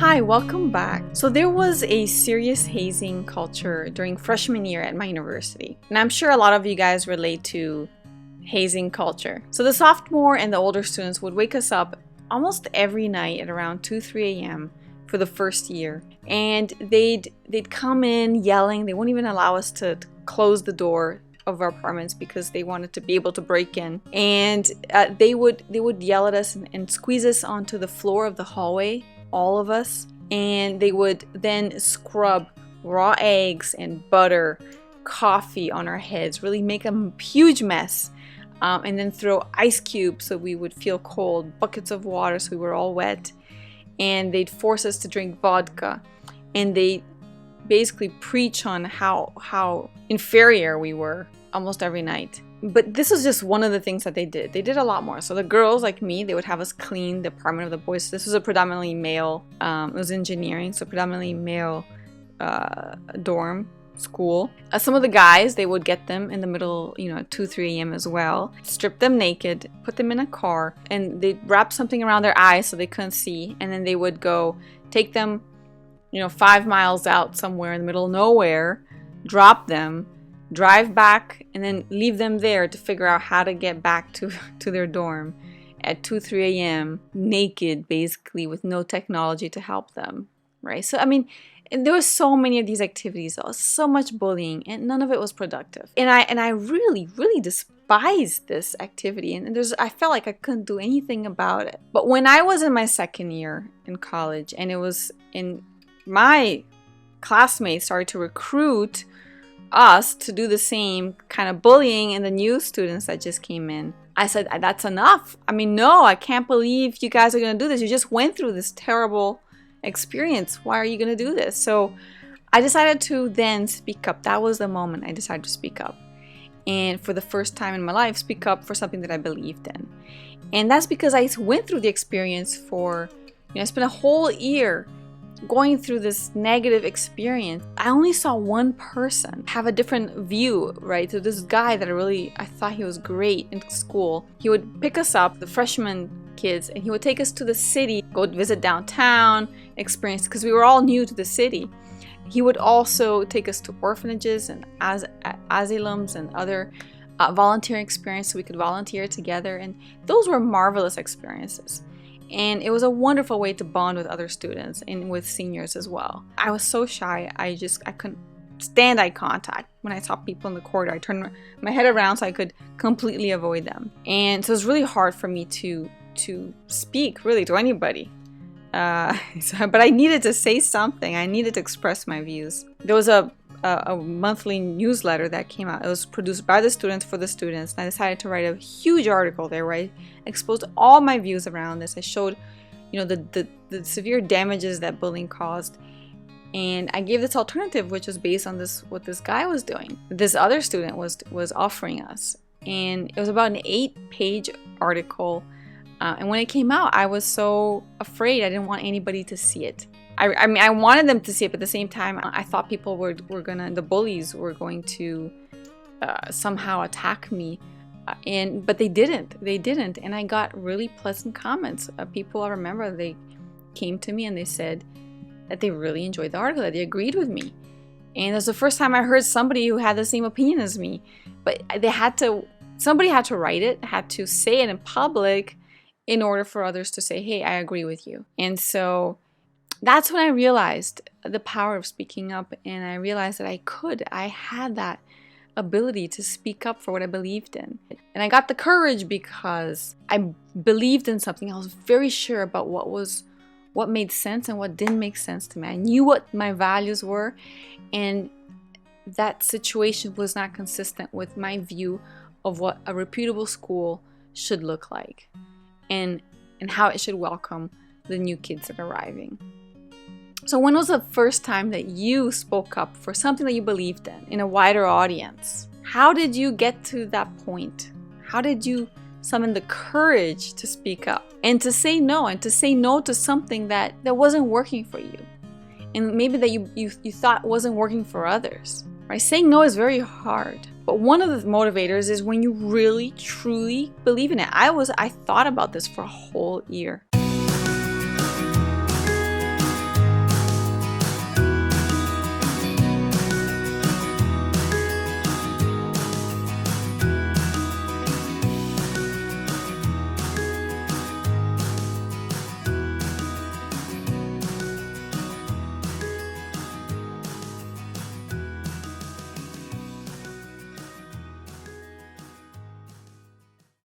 Hi, welcome back. So there was a serious hazing culture during freshman year at my university. And I'm sure a lot of you guys relate to hazing culture. So the sophomore and the older students would wake us up almost every night at around 2-3 a.m. for the first year. And they'd come in yelling. They wouldn't even allow us to close the door of our apartments because they wanted to be able to break in. And they would yell at us and squeeze us onto the floor of the hallway, all of us, and they would then scrub raw eggs and butter, coffee on our heads, really make a huge mess, and then throw ice cubes so we would feel cold, buckets of water so we were all wet, and they'd force us to drink vodka, and they basically preach on how inferior we were almost every night. But this was just one of the things that they did. They did a lot more. So the girls, like me, they would have us clean the apartment of the boys. This was a predominantly male, it was engineering, so predominantly male dorm school. Some of the guys, they would get them in the middle, at 2-3 a.m. as well, strip them naked, put them in a car, and they'd wrap something around their eyes so they couldn't see, and then they would go take them, 5 miles out somewhere in the middle of nowhere, drop them, drive back, and then leave them there to figure out how to get back to their dorm at 2-3 a.m. naked, basically, with no technology to help them, right? So and there were so many of these activities, so much bullying, and none of it was productive. And I really, really despised this activity, and I felt like I couldn't do anything about it. But when I was in my second year in college, and it was in my classmates started to recruit us to do the same kind of bullying and the new students that just came in, I said, that's enough. No, I can't believe you guys are going to do this. You just went through this terrible experience. Why are you going to do this? So I decided to then speak up. That was the moment I decided to speak up. And for the first time in my life, speak up for something that I believed in. And that's because I went through the experience I spent a whole year going through this negative experience. I only saw one person have a different view, right? So this guy that I thought he was great in school. He would pick us up, the freshman kids, and he would take us to the city, go visit downtown, experience, because we were all new to the city. He would also take us to orphanages and asylums and other volunteering experiences so we could volunteer together. And those were marvelous experiences. And it was a wonderful way to bond with other students and with seniors as well. I was so shy, I couldn't stand eye contact. When I saw people in the corridor, I turned my head around so I could completely avoid them. And so it was really hard for me to speak really to anybody. But I needed to say something. I needed to express my views. There was a monthly newsletter that came out. It was produced by the students for the students. And I decided to write a huge article there where I exposed all my views around this. I showed, the severe damages that bullying caused. And I gave this alternative, which was based on what this guy was doing. This other student was offering us. And it was about an 8-page article. And when it came out, I was so afraid. I didn't want anybody to see it. I wanted them to see it, but at the same time, I thought people the bullies were going to somehow attack me. But they didn't. And I got really pleasant comments. People, I remember, they came to me and they said that they really enjoyed the article, that they agreed with me. And it was the first time I heard somebody who had the same opinion as me. But somebody had to write it, had to say it in public in order for others to say, hey, I agree with you. And so that's when I realized the power of speaking up, and I realized that I had that ability to speak up for what I believed in. And I got the courage because I believed in something. I was very sure about what made sense and what didn't make sense to me. I knew what my values were, and that situation was not consistent with my view of what a reputable school should look like and how it should welcome the new kids that are arriving. So when was the first time that you spoke up for something that you believed in a wider audience? How did you get to that point? How did you summon the courage to speak up and to say no to something that wasn't working for you? And maybe that you thought wasn't working for others, right? Saying no is very hard. But one of the motivators is when you really, truly believe in it. I thought about this for a whole year.